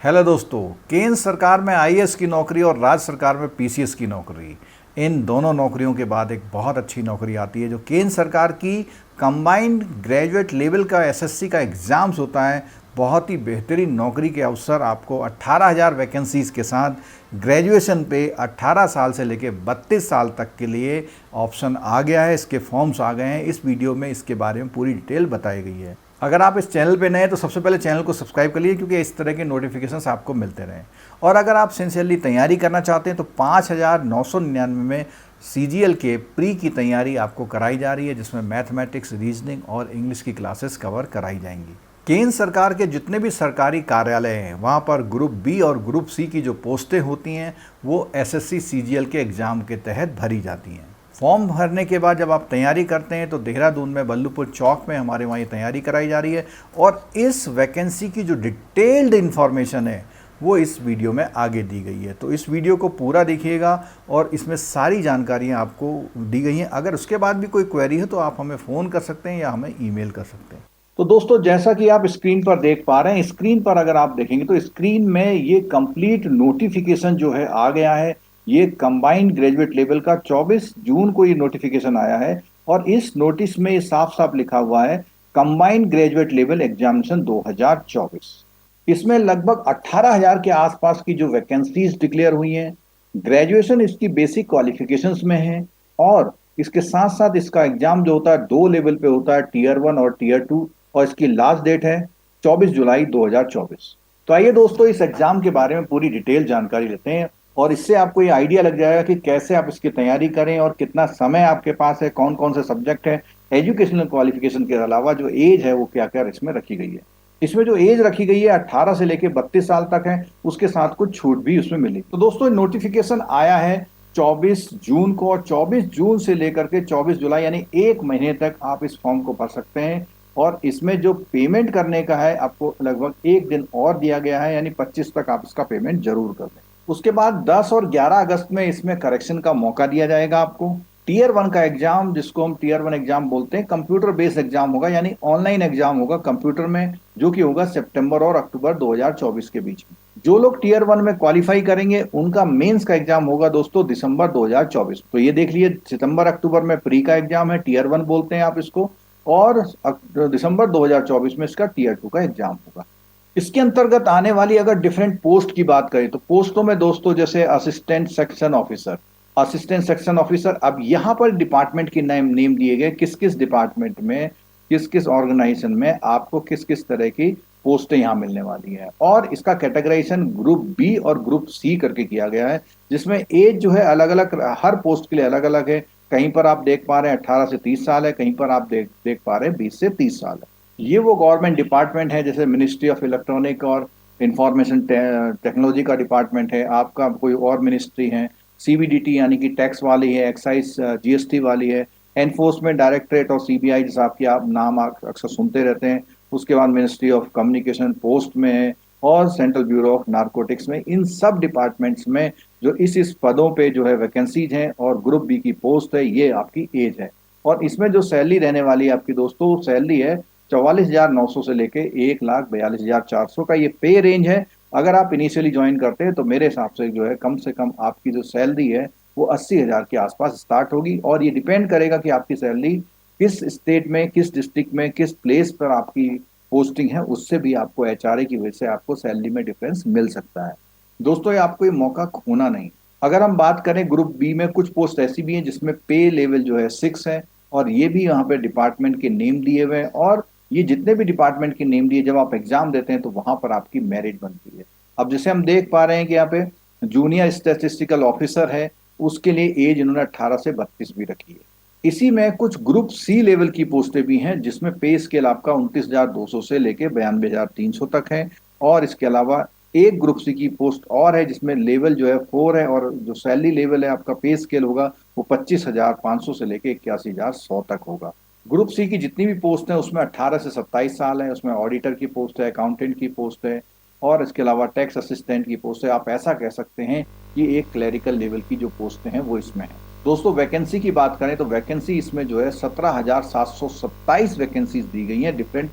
Hello दोस्तों, केंद्र सरकार में आईएएस की नौकरी और राज्य सरकार में पीसीएस की नौकरी, इन दोनों नौकरियों के बाद एक बहुत अच्छी नौकरी आती है जो केंद्र सरकार की कंबाइंड ग्रेजुएट लेवल का एसएससी का एग्ज़ाम्स होता है। बहुत ही बेहतरीन नौकरी के अवसर आपको 18,000 वैकेंसीज़ के साथ ग्रेजुएशन पे 18 साल से लेके 32 साल तक के लिए ऑप्शन आ गया है। इसके फॉर्म्स आ गए हैं। इस वीडियो में इसके बारे में पूरी डिटेल बताई गई है। अगर आप इस चैनल पे नए हैं तो सबसे पहले चैनल को सब्सक्राइब कर लीजिए क्योंकि इस तरह के नोटिफिकेशंस आपको मिलते रहें। और अगर आप सिंसियरली तैयारी करना चाहते हैं तो 5,999 में सीजीएल के प्री की तैयारी आपको कराई जा रही है, जिसमें मैथमेटिक्स, रीजनिंग और इंग्लिश की क्लासेस कवर कराई जाएंगी। केंद्र सरकार के जितने भी सरकारी कार्यालय हैं वहाँ पर ग्रुप बी और ग्रुप सी की जो पोस्टें होती हैं वो एसएससी सीजीएल के एग्ज़ाम के तहत भरी जाती हैं। फॉर्म भरने के बाद जब आप तैयारी करते हैं तो देहरादून में बल्लूपुर चौक में हमारे वहाँ ये तैयारी कराई जा रही है। और इस वैकेंसी की जो डिटेल्ड इन्फॉर्मेशन है वो इस वीडियो में आगे दी गई है, तो इस वीडियो को पूरा देखिएगा और इसमें सारी जानकारियाँ आपको दी गई हैं। अगर उसके बाद भी कोई क्वेरी है तो आप हमें फ़ोन कर सकते हैं या हमें ईमेल कर सकते हैं। तो दोस्तों, जैसा कि आप स्क्रीन पर देख पा रहे हैं, स्क्रीन पर अगर आप देखेंगे तो स्क्रीन में ये कंप्लीट नोटिफिकेशन जो है आ गया है। ये कंबाइंड ग्रेजुएट लेवल का 24 जून को ये नोटिफिकेशन आया है और इस नोटिस में ये साफ साफ लिखा हुआ है कंबाइंड ग्रेजुएट लेवल एग्जामिनेशन 2024। इसमें लगभग 18,000 के आसपास की जो वैकेंसीज डिक्लेयर हुई हैं। ग्रेजुएशन इसकी बेसिक क्वालिफिकेशंस में है और इसके साथ साथ इसका एग्जाम जो होता है 2 लेवल पे होता है, टीयर 1 और टीयर 2, और इसकी लास्ट डेट है 24 जुलाई 2024। तो आइए दोस्तों, इस एग्जाम के बारे में पूरी डिटेल जानकारी लेते हैं और इससे आपको ये आइडिया लग जाएगा कि कैसे आप इसकी तैयारी करें और कितना समय आपके पास है, कौन कौन से सब्जेक्ट है। एजुकेशनल क्वालिफिकेशन के अलावा जो एज है वो क्या क्या इसमें रखी गई है। इसमें जो एज रखी गई है 18 से लेके 32 साल तक है, उसके साथ कुछ छूट भी उसमें मिली। तो दोस्तों, नोटिफिकेशन आया है 24 जून को और 24 जून से लेकर के 24 जुलाई यानी एक महीने तक आप इस फॉर्म को भर सकते हैं। और इसमें जो पेमेंट करने का है आपको लगभग एक दिन और दिया गया है, यानी 25 तक आप इसका पेमेंट जरूर कर दें। उसके बाद 10 और 11 अगस्त में इसमें करेक्शन का मौका दिया जाएगा आपको। टीयर 1 का एग्जाम, जिसको हम टीयर 1 एग्जाम बोलते हैं, कंप्यूटर बेस्ड एग्जाम होगा, यानी ऑनलाइन एग्जाम होगा कंप्यूटर में, जो कि होगा सितंबर और अक्टूबर 2024 के बीच में। जो लोग टीयर 1 में क्वालिफाई करेंगे उनका मेंस का एग्जाम होगा दोस्तों दिसंबर 2024। तो ये देख लीजिए, सितंबर अक्टूबर में प्री का एग्जाम है, टीयर 1 बोलते हैं आप इसको, और दिसंबर 2024 में इसका टीयर 2 का एग्जाम होगा। इसके अंतर्गत आने वाली अगर डिफरेंट पोस्ट की बात करें तो पोस्टों में दोस्तों जैसे असिस्टेंट सेक्शन ऑफिसर, अब यहाँ पर डिपार्टमेंट के नेम दिए गए, किस किस डिपार्टमेंट में, किस किस ऑर्गेनाइजेशन में आपको किस किस तरह की पोस्टें यहाँ मिलने वाली है। और इसका कैटेगराइजेशन ग्रुप बी और ग्रुप सी करके किया गया है, जिसमें एज जो है अलग अलग, हर पोस्ट के लिए अलग अलग है। कहीं पर आप देख पा रहे हैं 18 से 30 साल है, कहीं पर आप देख पा रहे हैं 20 से 30 साल है। ये वो गवर्नमेंट डिपार्टमेंट है जैसे मिनिस्ट्री ऑफ इलेक्ट्रॉनिक और इंफॉर्मेशन टेक्नोलॉजी का डिपार्टमेंट है, आपका कोई और मिनिस्ट्री है, सीबीडीटी यानी कि टैक्स वाली है, एक्साइज जीएसटी वाली है, एनफोर्समेंट डायरेक्टरेट और सीबीआई जैसा आपकी आप नाम अक्सर सुनते रहते हैं। उसके बाद मिनिस्ट्री ऑफ कम्युनिकेशन पोस्ट में है और सेंट्रल ब्यूरो ऑफ नारकोटिक्स में। इन सब डिपार्टमेंट्स में जो इस पदों पे जो है वैकेंसीज हैं और ग्रुप बी की पोस्ट है, ये आपकी एज है। और इसमें जो सैलरी रहने वाली है आपकी दोस्तों, सैलरी है 44,900 से लेके 1,42,400 का ये पे रेंज है। अगर आप इनिशियली ज्वाइन करते हैं तो मेरे हिसाब से जो है कम से कम आपकी जो सैलरी है वो 80,000 के आसपास स्टार्ट होगी। और ये डिपेंड करेगा कि आपकी सैलरी किस स्टेट में, किस डिस्ट्रिक्ट में, किस प्लेस पर आपकी पोस्टिंग है, उससे भी आपको एचआरए की वजह से आपको सैलरी में डिफरेंस मिल सकता है। दोस्तों, ये आपको ये मौका खोना नहीं। अगर हम बात करें ग्रुप बी में, कुछ पोस्ट ऐसी भी हैं जिसमें पे लेवल जो है 6 है और ये भी यहाँ पे डिपार्टमेंट के नेम दिए हुए हैं। और ये जितने भी डिपार्टमेंट के नेम दिए, जब आप एग्जाम देते हैं तो वहां पर आपकी मेरिट बनती है। अब जैसे हम देख पा रहे हैं कि यहाँ पे जूनियर स्टैटिस्टिकल ऑफिसर है, उसके लिए एज इन्होंने 18 से 32 भी रखी है। इसी में कुछ ग्रुप सी लेवल की पोस्टें भी हैं जिसमें पे स्केल आपका 29,200 से लेके 92,300 तक है। और इसके अलावा एक ग्रुप सी की पोस्ट और है जिसमें लेवल जो है 4 है और जो सैलरी लेवल है आपका पे स्केल होगा वो 25,500 से लेके 81,100 तक होगा। ग्रुप सी की जितनी भी पोस्ट है उसमें 18 से 27 साल है, उसमें ऑडिटर की पोस्ट है, अकाउंटेंट की पोस्ट है और इसके अलावा टैक्स असिस्टेंट की पोस्ट है। आप ऐसा कह सकते हैं कि एक क्लरिकल लेवल की जो पोस्टें हैं वो इसमें है। दोस्तों, वैकेंसी की बात करें तो वैकेंसी इसमें जो है 17,727 वैकेंसीज दी गई हैं, डिफरेंट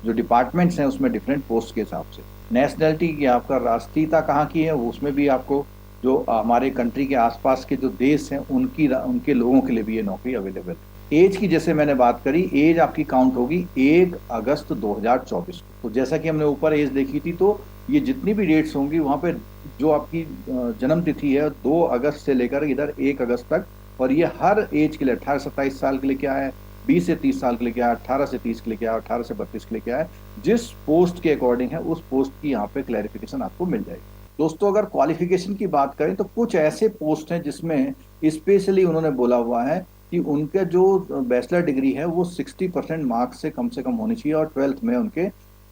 जो डिपार्टमेंट्स हैं उसमें डिफरेंट पोस्ट के हिसाब से। नेशनैलिटी की आपका राष्ट्रीयता कहाँ की है, उसमें भी आपको जो हमारे कंट्री के आसपास के जो देश हैं उनके लोगों के लिए भी ये नौकरी अवेलेबल है। एज की जैसे मैंने बात करी, एज आपकी काउंट होगी 1 अगस्त 2024 को। तो जैसा कि हमने ऊपर एज देखी थी, तो ये जितनी भी डेट्स होंगी वहाँ पे जो आपकी जन्म तिथि है 2 अगस्त से लेकर इधर 1 अगस्त तक, और ये हर एज के लिए 18 से 27 साल के लिए क्या है, 20 से 30 साल के लिए क्या है, 18 से 30 के लिए क्या है, 18 से 32 के लिए क्या है, जिस पोस्ट के अकॉर्डिंग है उस पोस्ट की यहाँ पे क्लैरिफिकेशन आपको मिल जाएगी। दोस्तों अगर क्वालिफिकेशन की बात करें तो कुछ ऐसे पोस्ट हैं जिसमें स्पेशली उन्होंने बोला हुआ है कि उनके जो बैचलर डिग्री है वो 60% मार्क्स से कम होनी चाहिए, और 12th में उनके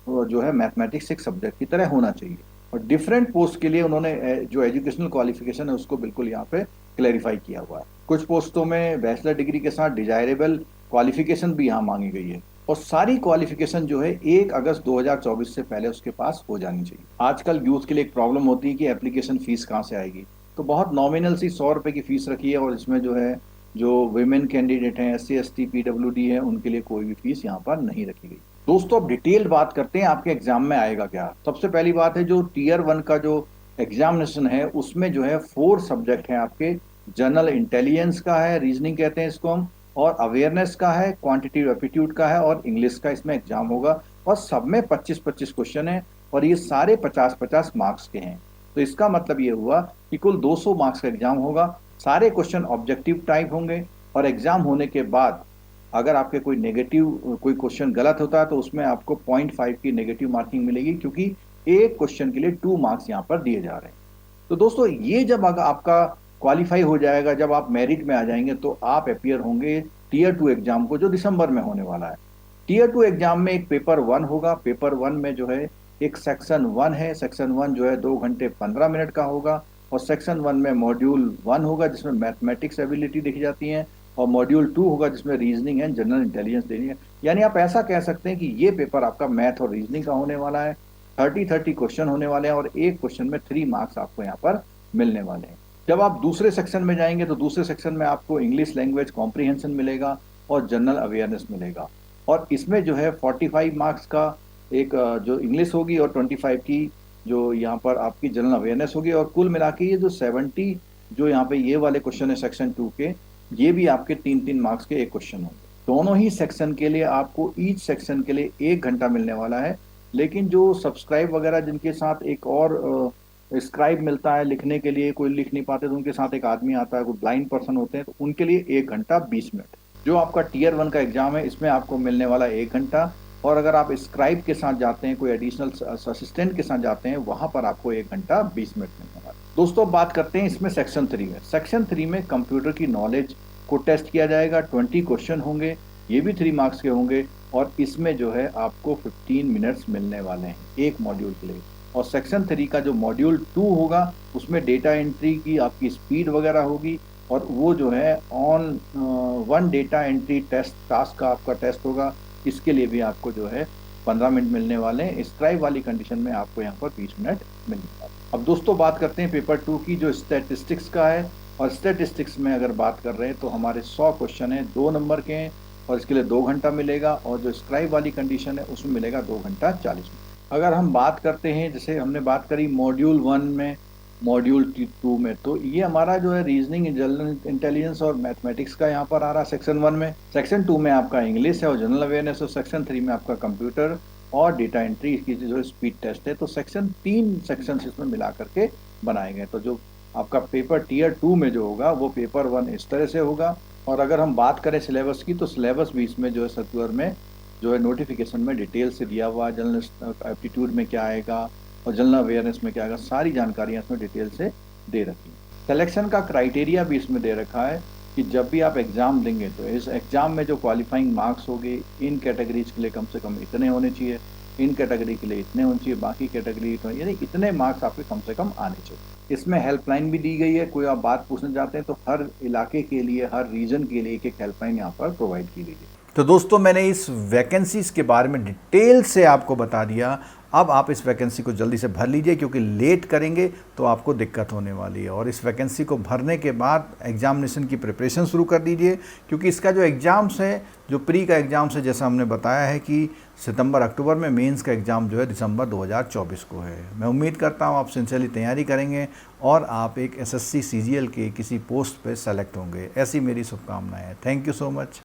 जो है मैथमेटिक्स एक सब्जेक्ट की तरह होना चाहिए। और डिफरेंट पोस्ट के लिए उन्होंने जो एजुकेशनल क्वालिफिकेशन है उसको बिल्कुल यहाँ पे क्लैरिफाई किया हुआ है। कुछ पोस्टों में बैचलर डिग्री के साथ डिजायरेबल क्वालिफिकेशन भी यहाँ मांगी गई है, और सारी क्वालिफिकेशन जो है 1 अगस्त 2024 से पहले उसके पास हो जानी चाहिए। आजकल यूथ के लिए एक प्रॉब्लम होती है कि एप्लीकेशन फीस कहाँ से आएगी, तो बहुत नॉमिनल सी 100 रुपए की फीस रखी है, और इसमें जो है जो वुमेन कैंडिडेट हैं, SC ST PWD है, उनके लिए कोई भी फीस यहाँ पर नहीं रखी गई। दोस्तों अब डिटेल बात करते हैं आपके एग्जाम में आएगा क्या। सबसे पहली बात है जो Tier 1 का जो एग्जामिनेशन है उसमें जो है 4 सब्जेक्ट हैं आपके। जनरल इंटेलिजेंस का है, रीजनिंग कहते हैं इसको हम, और अवेयरनेस का है, क्वांटिटेटिव एप्टीट्यूड का है, और इंग्लिश का इसमें एग्जाम होगा। और सब में 25-25 क्वेश्चन है, और ये सारे 50-50 मार्क्स के हैं। तो इसका मतलब ये हुआ कि कुल 200 मार्क्स का एग्जाम होगा। सारे क्वेश्चन ऑब्जेक्टिव टाइप होंगे, और एग्जाम होने के बाद अगर आपके कोई क्वेश्चन गलत होता है तो उसमें आपको 0.5 की नेगेटिव मार्किंग मिलेगी, क्योंकि एक क्वेश्चन के लिए 2 मार्क्स यहाँ पर दिए जा रहे हैं। तो दोस्तों ये जब अगर आपका क्वालिफाई हो जाएगा, जब आप मेरिट में आ जाएंगे, तो आप अपियर होंगे Tier 2 एग्जाम को, जो दिसंबर में होने वाला है। Tier 2 एग्जाम में एक पेपर 1 होगा। पेपर 1 में जो है एक सेक्शन 1 है। सेक्शन 1 जो है 2 घंटे 15 मिनट का होगा, और सेक्शन 1 में मॉड्यूल 1 होगा जिसमें मैथमेटिक्स एबिलिटी देखी जाती है, और मॉड्यूल 2 होगा जिसमें रीजनिंग एंड जनरल इंटेलिजेंस देनी है। यानी आप ऐसा कह सकते हैं कि ये पेपर आपका मैथ और रीजनिंग का होने वाला है। 30-30 क्वेश्चन होने वाले हैं, और एक क्वेश्चन में 3 मार्क्स आपको यहाँ पर मिलने वाले हैं। जब आप दूसरे सेक्शन में जाएंगे तो दूसरे सेक्शन में आपको इंग्लिश लैंग्वेज कॉम्प्रिहेंशन मिलेगा और जनरल अवेयरनेस मिलेगा, और इसमें जो है 45 मार्क्स का एक जो इंग्लिश होगी, और 25 की जो यहाँ पर आपकी जनरल अवेयरनेस होगी, और कुल मिला के ये जो 70 जो यहाँ पे ये वाले क्वेश्चन है सेक्शन 2 के, ये भी आपके 3-3 मार्क्स के एक क्वेश्चन होंगे। दोनों ही सेक्शन के लिए आपको ईच सेक्शन के लिए 1 घंटा मिलने वाला है। लेकिन जो सब्सक्राइब वगैरह जिनके साथ एक और स्क्राइब मिलता है लिखने के लिए, कोई लिख नहीं पाते तो उनके साथ एक आदमी आता है, कोई ब्लाइंड पर्सन होते हैं, तो उनके लिए 1 घंटा 20 मिनट। जो आपका Tier 1 का एग्जाम है इसमें आपको मिलने वाला 1 घंटा, और अगर आप स्क्राइब के साथ जाते हैं, कोई एडिशनल असिस्टेंट के साथ जाते हैं, वहां पर आपको 1 घंटा 20 मिनट मिलने वाला है। दोस्तों बात करते हैं इसमें सेक्शन 3 में। सेक्शन 3 में कंप्यूटर की नॉलेज को टेस्ट किया जाएगा। 20 क्वेश्चन होंगे, ये भी 3 मार्क्स के होंगे, और इसमें जो है आपको 15 मिनट्स मिलने वाले हैं एक मॉड्यूल के लिए। और सेक्शन 3 का जो मॉड्यूल 2 होगा उसमें डेटा एंट्री की आपकी स्पीड वगैरह होगी, और वो जो है on 1 data entry test task का आपका टेस्ट होगा। इसके लिए भी आपको जो है 15 मिनट मिलने वाले हैं। स्क्राइब वाली कंडीशन में आपको यहाँ पर 20 मिनट मिलने वाले हैं। अब दोस्तों बात करते हैं पेपर 2 की, जो स्टैटिस्टिक्स का है। और स्टैटिस्टिक्स में अगर बात कर रहे हैं तो हमारे 100 क्वेश्चन हैं, 2 नंबर के हैं, और इसके लिए 2 घंटा मिलेगा, और जो स्क्राइब वाली कंडीशन है उसमें मिलेगा 2 घंटा 40 मिनट। अगर हम बात करते हैं, जैसे हमने बात करी मॉड्यूल 1 में, मॉड्यूल 2 में, तो ये हमारा जो है रीजनिंग, जनरल इंटेलिजेंस और मैथमेटिक्स का यहाँ पर आ रहा है सेक्शन 1 में। सेक्शन 2 में आपका इंग्लिश है और जनरल अवेयरनेस, और सेक्शन 3 में आपका कंप्यूटर और डेटा एंट्री की जो स्पीड टेस्ट है। तो 3 सेक्शन इसमें मिला करके बनाए गए। तो जो आपका पेपर Tier 2 में जो होगा वो पेपर 1 इस तरह से होगा। और अगर हम बात करें सिलेबस की, तो सिलेबस भी इसमें जो है सर्कुलर में जो है नोटिफिकेशन में डिटेल से दिया हुआ है। जनरल एप्टीट्यूड में क्या आएगा और जनरल अवेयरनेस में क्या आएगा, सारी जानकारियाँ इसमें डिटेल से दे रखी हैं। सिलेक्शन का क्राइटेरिया भी इसमें दे रखा है कि जब भी आप एग्ज़ाम देंगे तो इस एग्ज़ाम में जो क्वालिफाइंग मार्क्स होंगे, इन कैटेगरीज के लिए कम से कम इतने होने चाहिए, इन कैटेगरी के लिए इतने होने चाहिए, बाकी कैटेगरी तो यानी इतने मार्क्स आपके कम से कम आने चाहिए। इसमें हेल्पलाइन भी दी गई है, कोई आप बात पूछना चाहते हैं तो हर इलाके के लिए, हर रीजन के लिए एक हेल्पलाइन यहाँ पर प्रोवाइड की गई है। तो दोस्तों मैंने इस वैकेंसीज के बारे में डिटेल से आपको बता दिया। अब आप इस वैकेंसी को जल्दी से भर लीजिए, क्योंकि लेट करेंगे तो आपको दिक्कत होने वाली है। और इस वैकेंसी को भरने के बाद एग्जामिनेशन की प्रिपरेशन शुरू कर दीजिए, क्योंकि इसका जो एग्ज़ाम्स है, जो प्री का एग्ज़ाम्स है, जैसा हमने बताया है कि सितंबर अक्टूबर में, मेंस का एग्ज़ाम जो है दिसंबर 2024 को है। मैं उम्मीद करता हूँ आप सिंसियरली तैयारी करेंगे और आप एक एसएससी सीजीएल के किसी पोस्ट पे सेलेक्ट होंगे, ऐसी मेरी शुभकामनाएं हैं। Thank you so much.